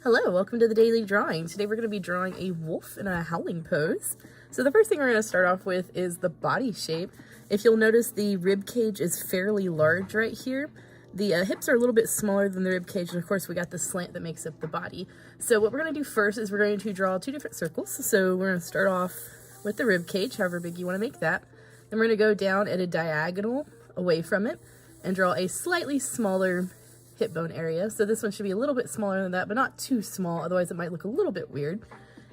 Hello, welcome to the daily drawing. Today we're going to be drawing a wolf in a howling pose. So the first thing we're going to start off with is the body shape. If you'll notice, the rib cage is fairly large right here. The hips are a little bit smaller than the rib cage, and of course we got the slant that makes up the body. So what we're going to do first is we're going to draw two different circles. So we're going to start off with the rib cage, however big you want to make that. Then we're going to go down at a diagonal away from it and draw a slightly smaller hip bone area. So this one should be a little bit smaller than that, but not too small, otherwise it might look a little bit weird.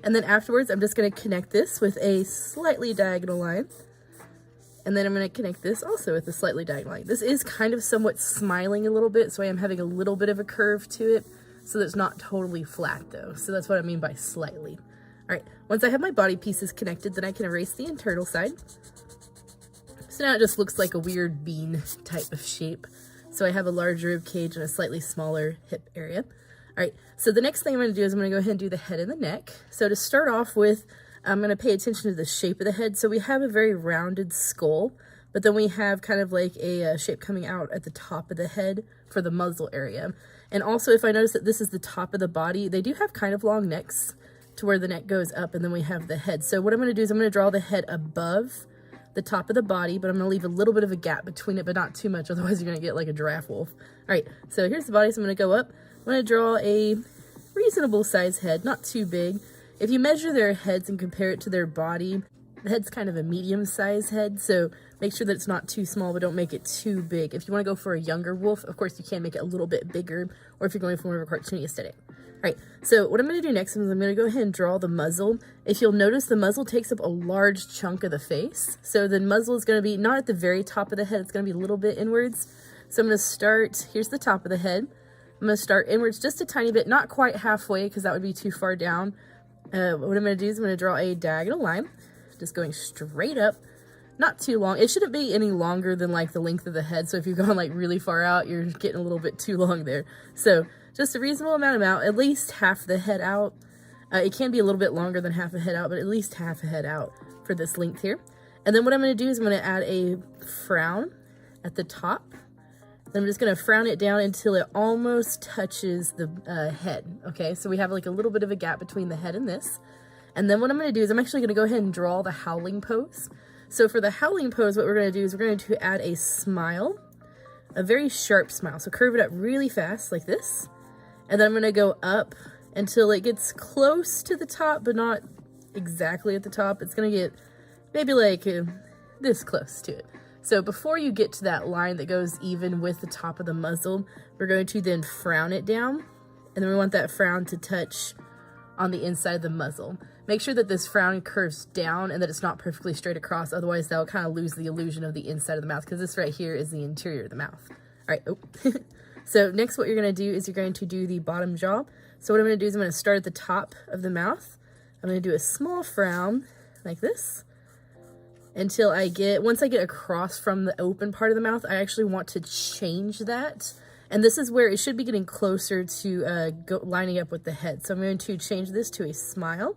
And then afterwards, I'm just going to connect this with a slightly diagonal line. And then I'm going to connect this also with a slightly diagonal line. This is kind of somewhat smiling a little bit, so I am having a little bit of a curve to it, so that it's not totally flat though. So that's what I mean by slightly. All right, once I have my body pieces connected, then I can erase the internal side. So now it just looks like a weird bean type of shape. So I have a large rib cage and a slightly smaller hip area. All right, so the next thing I'm going to do is I'm going to go ahead and do the head and the neck. So to start off with, I'm going to pay attention to the shape of the head. So we have a very rounded skull, but then we have kind of like a shape coming out at the top of the head for the muzzle area. And also, if I notice that this is the top of the body, they do have kind of long necks to where the neck goes up, and then we have the head. So what I'm going to do is I'm going to draw the head above the top of the body, but I'm going to leave a little bit of a gap between it, but not too much, otherwise you're going to get like a giraffe wolf. All right, so here's the body, so I'm going to go up. I'm going to draw a reasonable size head, not too big. If you measure their heads and compare it to their body, the head's kind of a medium size head, so make sure that it's not too small, but don't make it too big. If you want to go for a younger wolf, of course you can make it a little bit bigger, or if you're going for more of a cartoony aesthetic. All right, so what I'm going to do next is I'm going to go ahead and draw the muzzle. If you'll notice, the muzzle takes up a large chunk of the face. So the muzzle is going to be not at the very top of the head, it's going to be a little bit inwards. So I'm going to start, here's the top of the head. I'm going to start inwards just a tiny bit, not quite halfway because that would be too far down. What I'm going to do is I'm going to draw a diagonal line, just going straight up, not too long. It shouldn't be any longer than like the length of the head. So if you've gone like really far out, you're getting a little bit too long there. So just a reasonable amount out, at least half the head out. It can be a little bit longer than half a head out, but at least half a head out for this length here. And then what I'm going to do is I'm going to add a frown at the top. Then I'm just going to frown it down until it almost touches the head. Okay, so we have like a little bit of a gap between the head and this. And then what I'm going to do is I'm actually going to go ahead and draw the howling pose. So for the howling pose, what we're going to do is we're going to add a smile, a very sharp smile. So curve it up really fast like this. And then I'm going to go up until it gets close to the top, but not exactly at the top. It's going to get maybe like this close to it. So before you get to that line that goes even with the top of the muzzle, we're going to then frown it down. And then we want that frown to touch on the inside of the muzzle. Make sure that this frown curves down and that it's not perfectly straight across. Otherwise, that'll kind of lose the illusion of the inside of the mouth, because this right here is the interior of the mouth. All right. Oh. So next what you're going to do is you're going to do the bottom jaw. So what I'm going to do is I'm going to start at the top of the mouth. I'm going to do a small frown like this until once I get across from the open part of the mouth, I actually want to change that. And this is where it should be getting closer to lining up with the head. So I'm going to change this to a smile.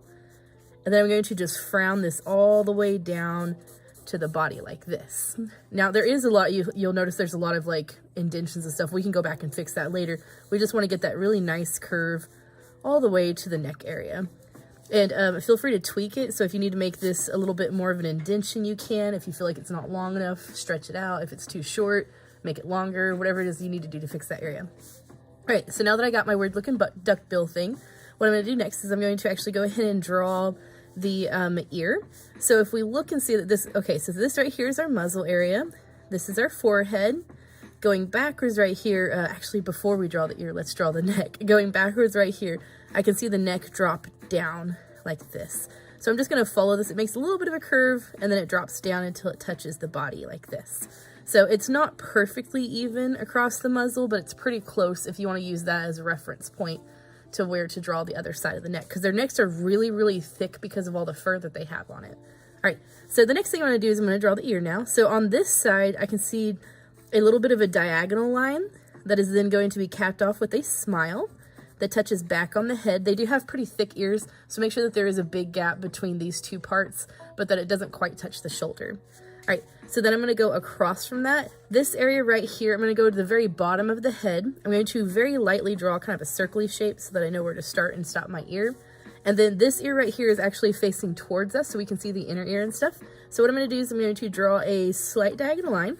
And then I'm going to just frown this all the way down to the body like this. Now there is a lot, you'll notice there's a lot of like indentions and stuff. We can go back and fix that later. We just want to get that really nice curve all the way to the neck area. And feel free to tweak it. So if you need to make this a little bit more of an indention, you can. If you feel like it's not long enough, stretch it out. If it's too short, make it longer, whatever it is you need to do to fix that area. All right, so now that I got my weird looking duck bill thing, what I'm going to do next is I'm going to actually go ahead and draw the ear. So if we look and see that this, okay, so this right here is our muzzle area. This is our forehead. Going backwards right here, actually before we draw the ear, let's draw the neck. Going backwards right here, I can see the neck drop down like this. So I'm just going to follow this. It makes a little bit of a curve and then it drops down until it touches the body like this. So it's not perfectly even across the muzzle, but it's pretty close if you want to use that as a reference point to where to draw the other side of the neck, because their necks are really, really thick because of all the fur that they have on it. All right, so the next thing I'm going to do is I'm going to draw the ear now. So on this side, I can see a little bit of a diagonal line that is then going to be capped off with a smile that touches back on the head. They do have pretty thick ears, so make sure that there is a big gap between these two parts, but that it doesn't quite touch the shoulder. right, so then I'm going to go across from that. This area right here, I'm going to go to the very bottom of the head. I'm going to very lightly draw kind of a circly shape so that I know where to start and stop my ear. And then this ear right here is actually facing towards us so we can see the inner ear and stuff. So what I'm going to do is I'm going to draw a slight diagonal line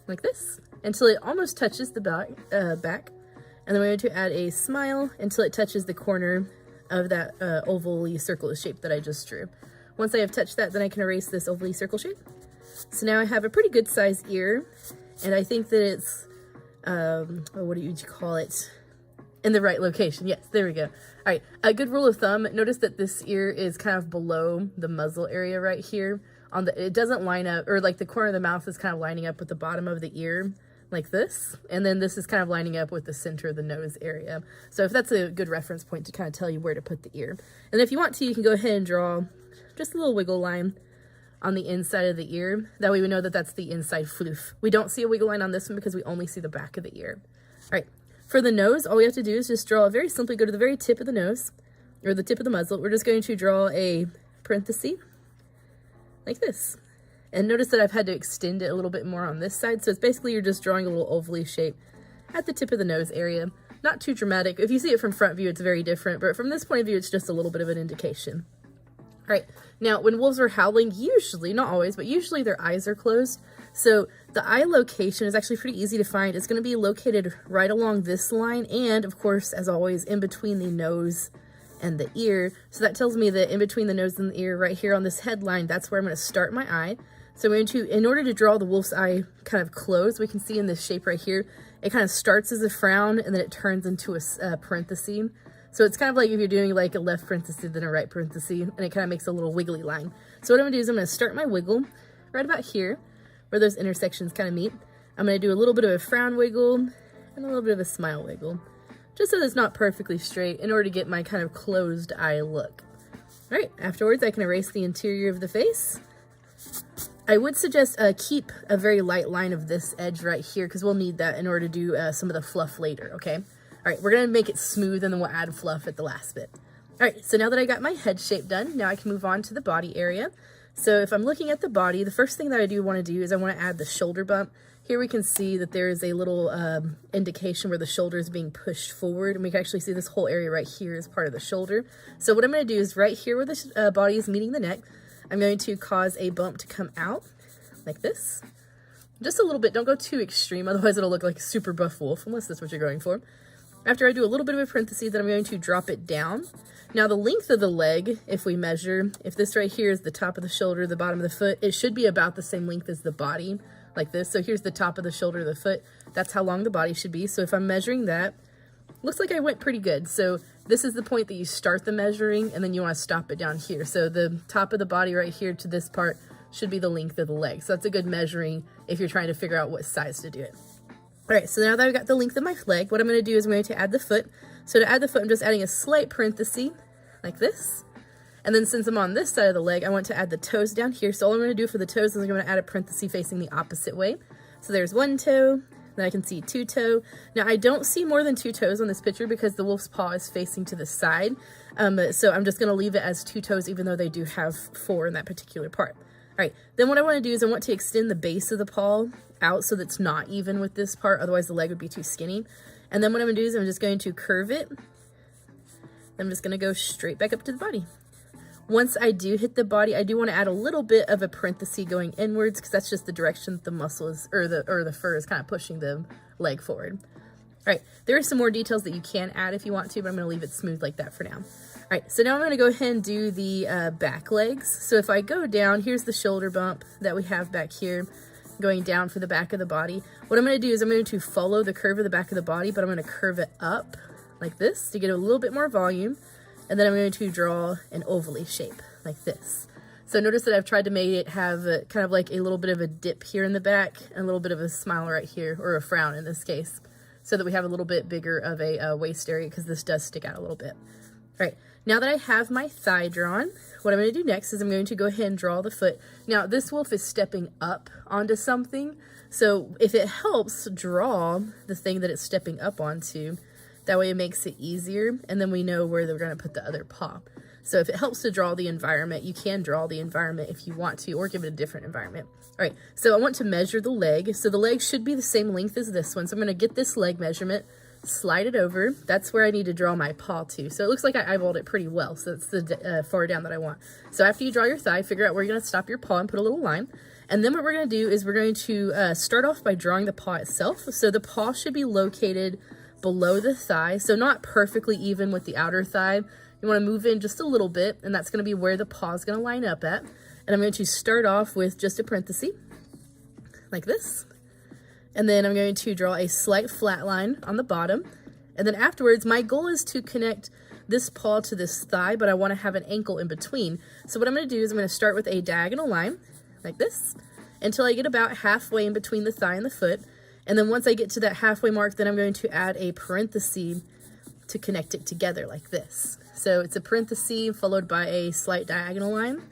like this until it almost touches the back. And then we're going to add a smile until it touches the corner of that ovally circle shape that I just drew. Once I have touched that, then I can erase this ovally circle shape. So now I have a pretty good sized ear, and I think that it's, what do you call it? In the right location. Yes, there we go. All right, a good rule of thumb, notice that this ear is kind of below the muzzle area right here. It doesn't line up, or like the corner of the mouth is kind of lining up with the bottom of the ear, like this. And then this is kind of lining up with the center of the nose area. So if that's a good reference point to kind of tell you where to put the ear. And if you want to, you can go ahead and draw just a little wiggle line on the inside of the ear. That way we know that that's the inside floof. We don't see a wiggle line on this one because we only see the back of the ear. All right, for the nose, all we have to do is just draw very simply, go to the very tip of the nose, or the tip of the muzzle. We're just going to draw a parenthesis like this. And notice that I've had to extend it a little bit more on this side. So it's basically you're just drawing a little ovally shape at the tip of the nose area. Not too dramatic. If you see it from front view, it's very different. But from this point of view, it's just a little bit of an indication. All right, now when wolves are howling, usually, not always, but usually their eyes are closed. So the eye location is actually pretty easy to find. It's going to be located right along this line and, of course, as always, in between the nose and the ear. So that tells me that in between the nose and the ear, right here on this headline, that's where I'm going to start my eye. So I'm going to, in order to draw the wolf's eye kind of closed, we can see in this shape right here, it kind of starts as a frown and then it turns into a parenthesis. So it's kind of like if you're doing like a left parenthesis, then a right parenthesis, and it kind of makes a little wiggly line. So what I'm going to do is I'm going to start my wiggle right about here, where those intersections kind of meet. I'm going to do a little bit of a frown wiggle and a little bit of a smile wiggle, just so that it's not perfectly straight in order to get my kind of closed eye look. All right, afterwards I can erase the interior of the face. I would suggest keep a very light line of this edge right here because we'll need that in order to do some of the fluff later, okay? All right, we're going to make it smooth and then we'll add fluff at the last bit. All right, so now that I got my head shape done, now I can move on to the body area. So if I'm looking at the body, the first thing that I do want to do is I want to add the shoulder bump. Here we can see that there is a little indication where the shoulder is being pushed forward, and we can actually see this whole area right here is part of the shoulder. So what I'm going to do is right here where the body is meeting the neck, I'm going to cause a bump to come out like this. Just a little bit, don't go too extreme, otherwise it'll look like a super buff wolf, unless that's what you're going for. After I do a little bit of a parenthesis, then I'm going to drop it down. Now the length of the leg, if we measure, if this right here is the top of the shoulder, the bottom of the foot, it should be about the same length as the body, like this. So here's the top of the shoulder, the foot. That's how long the body should be. So if I'm measuring that, looks like I went pretty good. So this is the point that you start the measuring, and then you want to stop it down here. So the top of the body right here to this part should be the length of the leg. So that's a good measuring if you're trying to figure out what size to do it. All right, so now that I've got the length of my leg, what I'm going to do is I'm going to add the foot. So to add the foot, I'm just adding a slight parenthesis like this. And then since I'm on this side of the leg, I want to add the toes down here. So all I'm going to do for the toes is I'm going to add a parenthesis facing the opposite way. So there's one toe, then I can see two toe. Now I don't see more than two toes on this picture because the wolf's paw is facing to the side. So I'm just going to leave it as two toes even though they do have four in that particular part. All right, then what I want to do is I want to extend the base of the paw out so that's not even with this part, otherwise the leg would be too skinny. And then what I'm going to do is I'm just going to curve it. I'm just going to go straight back up to the body. Once I do hit the body, I do want to add a little bit of a parenthesis going inwards because that's just the direction that the muscle is, or the fur is kind of pushing the leg forward. All right, there are some more details that you can add if you want to, but I'm going to leave it smooth like that for now. All right, so now I'm going to go ahead and do the back legs. So if I go down, here's the shoulder bump that we have back here going down for the back of the body. What I'm going to do is I'm going to follow the curve of the back of the body, but I'm going to curve it up like this to get a little bit more volume. And then I'm going to draw an ovally shape like this. So notice that I've tried to make it have kind of like a little bit of a dip here in the back and a little bit of a smile right here, or a frown in this case, so that we have a little bit bigger of a waist area because this does stick out a little bit. All right, now that I have my thigh drawn, what I'm going to do next is I'm going to go ahead and draw the foot. Now this wolf is stepping up onto something, so if it helps, draw the thing that it's stepping up onto. That way it makes it easier, and then we know where they're going to put the other paw. So if it helps to draw the environment, you can draw the environment if you want to, or give it a different environment. All right, so I want to measure the leg. So the leg should be the same length as this one. So I'm gonna get this leg measurement, slide it over. That's where I need to draw my paw to. So it looks like I eyeballed it pretty well. So it's the far down that I want. So after you draw your thigh, figure out where you're gonna stop your paw and put a little line. And then what we're gonna do is we're going to start off by drawing the paw itself. So the paw should be located below the thigh. So not perfectly even with the outer thigh. You wanna move in just a little bit, and that's gonna be where the paw is gonna line up at. And I'm going to start off with just a parenthesis, like this. And then I'm going to draw a slight flat line on the bottom. And then afterwards, my goal is to connect this paw to this thigh, but I want to have an ankle in between. So what I'm going to do is I'm going to start with a diagonal line, like this, until I get about halfway in between the thigh and the foot. And then once I get to that halfway mark, then I'm going to add a parenthesis to connect it together, like this. So it's a parenthesis followed by a slight diagonal line.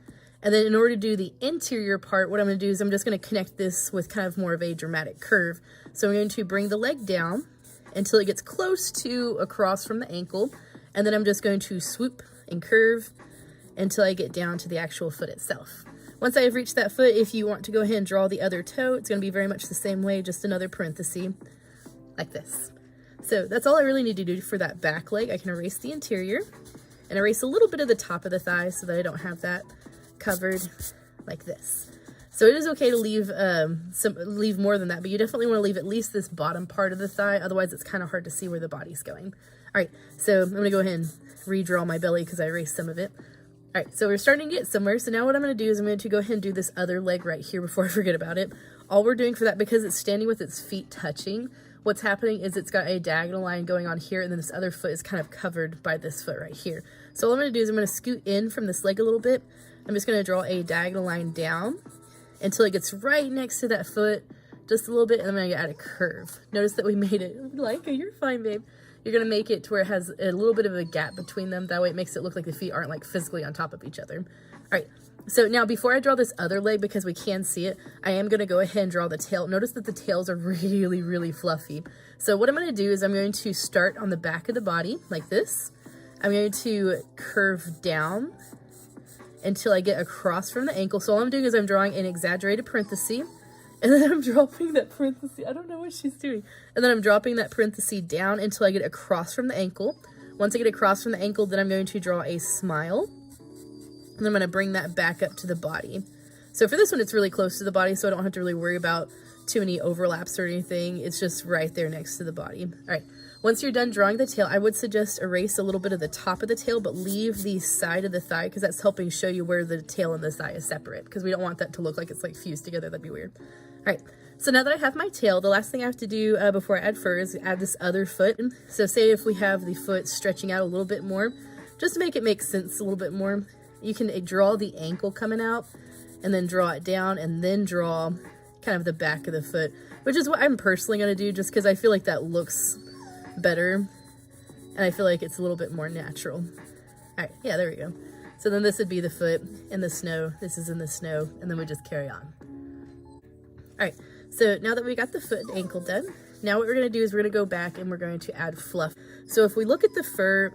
And then in order to do the interior part, what I'm going to do is I'm just going to connect this with kind of more of a dramatic curve. So I'm going to bring the leg down until it gets close to across from the ankle. And then I'm just going to swoop and curve until I get down to the actual foot itself. Once I have reached that foot, if you want to go ahead and draw the other toe, it's going to be very much the same way, just another parenthesis, like this. So that's all I really need to do for that back leg. I can erase the interior and erase a little bit of the top of the thigh so that I don't have that covered like this. So it is okay to leave leave more than that, but you definitely want to leave at least this bottom part of the thigh, otherwise it's kind of hard to see where the body's going. All right, so I'm going to go ahead and redraw my belly because I erased some of it. All right, so we're starting to get somewhere. So now what I'm going to do is I'm going to go ahead and do this other leg right here before I forget about it. All we're doing for that, because it's standing with its feet touching, what's happening is it's got a diagonal line going on here, and then this other foot is kind of covered by this foot right here. So all I'm going to do is I'm going to scoot in from this leg a little bit. I'm just going to draw a diagonal line down until it gets right next to that foot, just a little bit, and I'm going to add a curve. Notice that we made it, like, you're fine, babe. You're going to make it to where it has a little bit of a gap between them. That way it makes it look like the feet aren't like physically on top of each other. All right, so now before I draw this other leg, because we can see it, I am going to go ahead and draw the tail. Notice that the tails are really, really fluffy. So what I'm going to do is I'm going to start on the back of the body like this. I'm going to curve down until I get across from the ankle. So all I'm doing is I'm drawing an exaggerated parenthesis, and then I'm dropping that parenthesis. I don't know what she's doing. And then I'm dropping that parenthesis down until I get across from the ankle. Once I get across from the ankle, then I'm going to draw a smile, and I'm going to bring that back up to the body. So for this one, it's really close to the body, so I don't have to really worry about too many overlaps or anything. It's just right there next to the body. All right. Once you're done drawing the tail, I would suggest erase a little bit of the top of the tail, but leave the side of the thigh, because that's helping show you where the tail and the thigh is separate, because we don't want that to look like it's like fused together. That'd be weird. All right, so now that I have my tail, the last thing I have to do before I add fur is add this other foot. So say if we have the foot stretching out a little bit more, just to make it make sense a little bit more, you can draw the ankle coming out and then draw it down and then draw kind of the back of the foot, which is what I'm personally going to do just because I feel like that looks better and I feel like it's a little bit more natural. All right, yeah, there we go. So then this would be the foot in the snow, this is in the snow, and then we just carry on. All right, so now that we got the foot and ankle done, now what we're going to do is we're going to go back and we're going to add fluff. So if we look at the fur,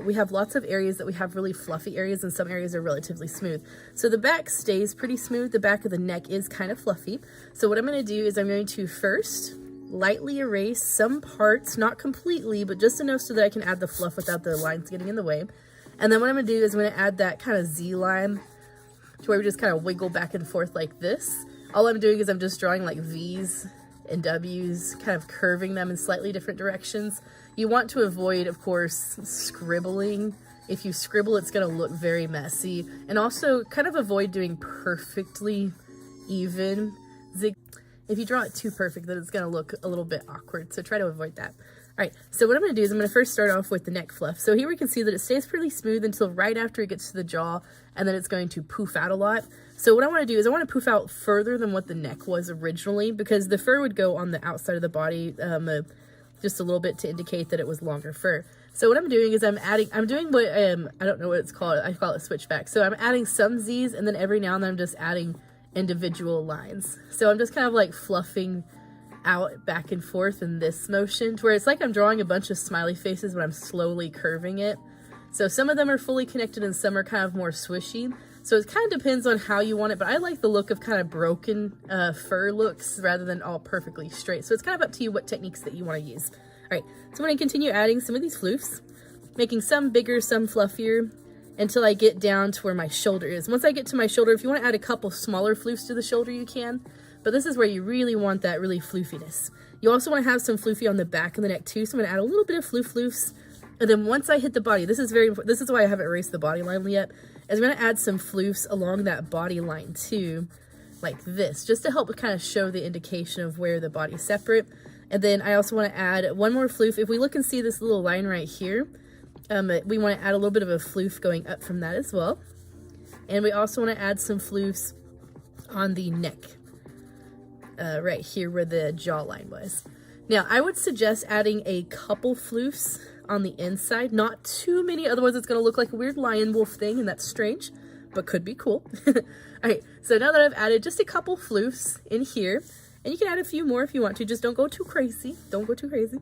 we have lots of areas that we have really fluffy areas, and some areas are relatively smooth. So the back stays pretty smooth. The back of the neck is kind of fluffy. So what I'm going to do is I'm going to first lightly erase some parts, not completely, but just enough so that I can add the fluff without the lines getting in the way. And then what I'm going to do is I'm going to add that kind of Z line to where we just kind of wiggle back and forth like this. All I'm doing is I'm just drawing like V's and W's, kind of curving them in slightly different directions. You want to avoid, of course, scribbling. If you scribble, it's going to look very messy. And also kind of avoid doing perfectly even zig. If you draw it too perfect, then it's going to look a little bit awkward. So try to avoid that. All right, so what I'm going to do is I'm going to first start off with the neck fluff. So here we can see that it stays pretty smooth until right after it gets to the jaw, and then it's going to poof out a lot. So what I want to do is I want to poof out further than what the neck was originally, because the fur would go on the outside of the body just a little bit to indicate that it was longer fur. So what I'm doing is I'm doing what, I don't know what it's called. I call it switchback. So I'm adding some Z's, and then every now and then I'm just adding individual lines. So I'm just kind of like fluffing out back and forth in this motion to where it's like I'm drawing a bunch of smiley faces, but I'm slowly curving it So some of them are fully connected and some are kind of more swishy. So it kind of depends on how you want it, but I like the look of kind of broken fur looks rather than all perfectly straight. So it's kind of up to you what techniques that you want to use. All right, so I'm going to continue adding some of these floofs, making some bigger, some fluffier, until I get down to where my shoulder is. Once I get to my shoulder, if you want to add a couple smaller floofs to the shoulder, you can, but this is where you really want that really floofiness. You also want to have some floofy on the back of the neck too, so I'm going to add a little bit of floofs. And then once I hit the body, this is very important. This is why I haven't erased the body line yet, is I'm going to add some floofs along that body line too, like this, just to help kind of show the indication of where the body's separate. And then I also want to add one more floof. If we look and see this little line right here, we want to add a little bit of a floof going up from that as well. And we also want to add some floofs on the neck, right here where the jawline was. Now, I would suggest adding a couple floofs on the inside, not too many, otherwise it's going to look like a weird lion wolf thing, and that's strange, but could be cool. All right, so now that I've added just a couple floofs in here, and you can add a few more if you want to, just don't go too crazy. Don't go too crazy.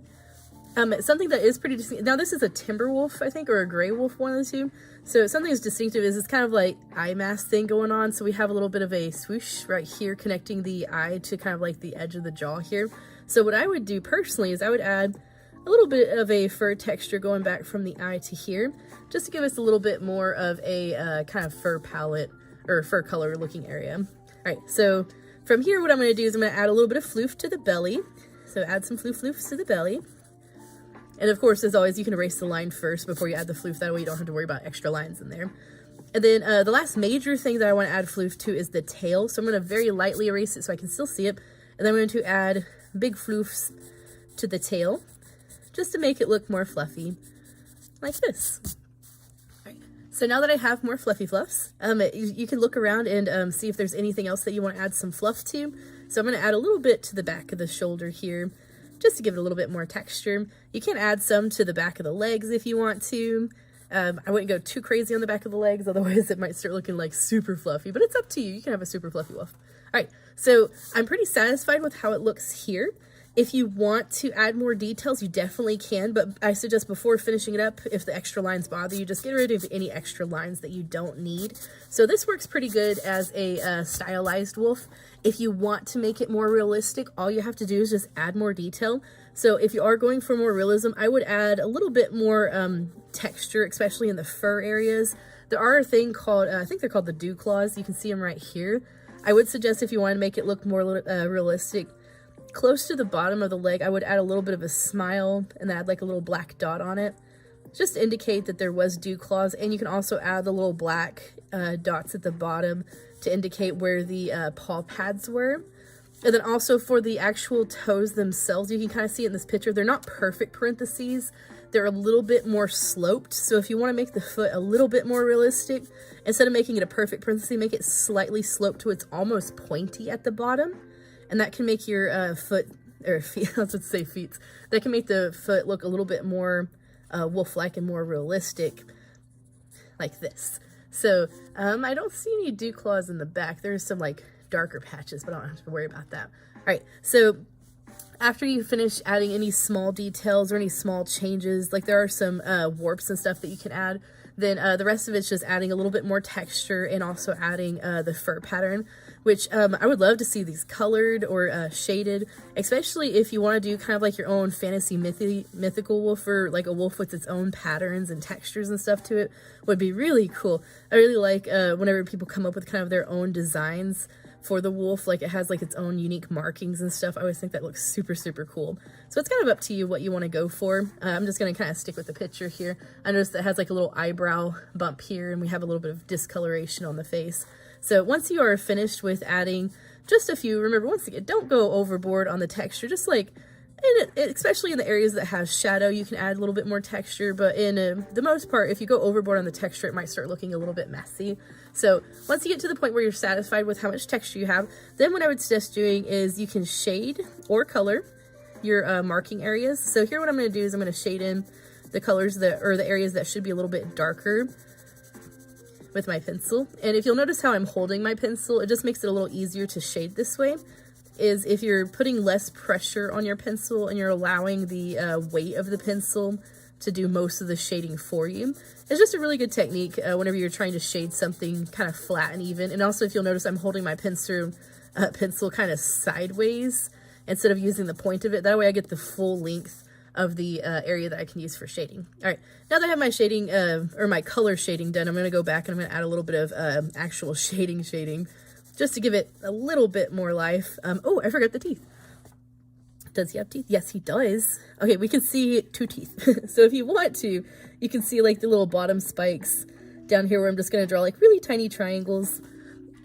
Something that is pretty distinct. Now this is a timber wolf, I think, or a gray wolf, one of the two. So something that's distinctive is it's kind of like eye mask thing going on. So we have a little bit of a swoosh right here connecting the eye to kind of like the edge of the jaw here. So what I would do personally is I would add a little bit of a fur texture going back from the eye to here, just to give us a little bit more of a kind of fur palette or fur color looking area. All right, so from here, what I'm going to do is I'm going to add a little bit of floof to the belly. So add some floofs to the belly. And of course, as always, you can erase the line first before you add the floof. That way you don't have to worry about extra lines in there. And then the last major thing that I want to add floof to is the tail. So I'm going to very lightly erase it so I can still see it. And then I'm going to add big floofs to the tail, just to make it look more fluffy, like this. All right. So now that I have more fluffy fluffs, you can look around and see if there's anything else that you want to add some fluff to. So I'm going to add a little bit to the back of the shoulder here, just to give it a little bit more texture. You can add some to the back of the legs if you want to. I wouldn't go too crazy on the back of the legs, otherwise it might start looking like super fluffy, but it's up to you. You can have a super fluffy wolf. All right, so I'm pretty satisfied with how it looks here. If you want to add more details, you definitely can, but I suggest before finishing it up, if the extra lines bother you, just get rid of any extra lines that you don't need. So this works pretty good as a stylized wolf. If you want to make it more realistic, all you have to do is just add more detail. So if you are going for more realism, I would add a little bit more texture, especially in the fur areas. There are a thing called, I think they're called the dew claws. You can see them right here. I would suggest if you want to make it look more realistic, close to the bottom of the leg, I would add a little bit of a smile and add like a little black dot on it, just to indicate that there was dew claws. And you can also add the little black dots at the bottom to indicate where the paw pads were. And then also for the actual toes themselves, you can kind of see it in this picture. They're not perfect parentheses. They're a little bit more sloped. So if you want to make the foot a little bit more realistic, instead of making it a perfect parenthesis, make it slightly sloped to it's almost pointy at the bottom. And that can make your foot, or feet, I was about to say feet, that can make the foot look a little bit more wolf-like and more realistic, like this. So I don't see any dew claws in the back. There's some like darker patches, but I don't have to worry about that. All right, so after you finish adding any small details or any small changes, like there are some warps and stuff that you can add, then the rest of it's just adding a little bit more texture and also adding the fur pattern, which I would love to see these colored or shaded, especially if you want to do kind of like your own fantasy mythical wolf, or like a wolf with its own patterns and textures and stuff to it, would be really cool. I really like whenever people come up with kind of their own designs for the wolf, like it has like its own unique markings and stuff. I always think that looks super, super cool. So it's kind of up to you what you want to go for. I'm just going to kind of stick with the picture here. I noticed that it has like a little eyebrow bump here, and we have a little bit of discoloration on the face. So once you are finished with adding just a few, remember, once again, don't go overboard on the texture, just like, especially in the areas that have shadow, you can add a little bit more texture, but in the most part, if you go overboard on the texture, it might start looking a little bit messy. So once you get to the point where you're satisfied with how much texture you have, then what I would suggest doing is you can shade or color your marking areas. So here what I'm going to do is I'm going to shade in the colors that, or the areas that should be a little bit darker with my pencil. And if you'll notice how I'm holding my pencil, it just makes it a little easier to shade this way. Is if you're putting less pressure on your pencil and you're allowing the weight of the pencil to do most of the shading for you. It's just a really good technique whenever you're trying to shade something kind of flat and even. And also, if you'll notice, I'm holding my pencil kind of sideways instead of using the point of it. That way I get the full length of the area that I can use for shading. All right, now that I have my shading, or my color shading done, I'm going to go back and I'm going to add a little bit of actual shading just to give it a little bit more life. Oh, I forgot the teeth. Does he have teeth? Yes, he does. Okay, we can see 2 teeth. So if you want to, you can see like the little bottom spikes down here where I'm just going to draw like really tiny triangles.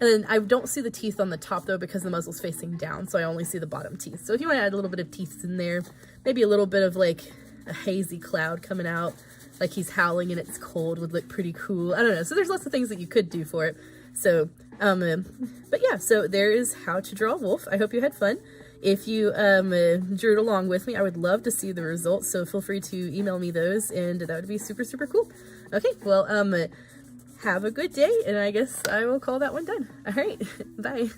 And then I don't see the teeth on the top though because the muzzle's facing down, so I only see the bottom teeth. So if you want to add a little bit of teeth in there, maybe a little bit of like a hazy cloud coming out, like he's howling and it's cold, would look pretty cool. I don't know. So there's lots of things that you could do for it. So, but yeah, so there is how to draw a wolf. I hope you had fun. If you drew it along with me, I would love to see the results, so feel free to email me those, and that would be super, super cool. Okay, well, have a good day, and I guess I will call that one done. All right, bye.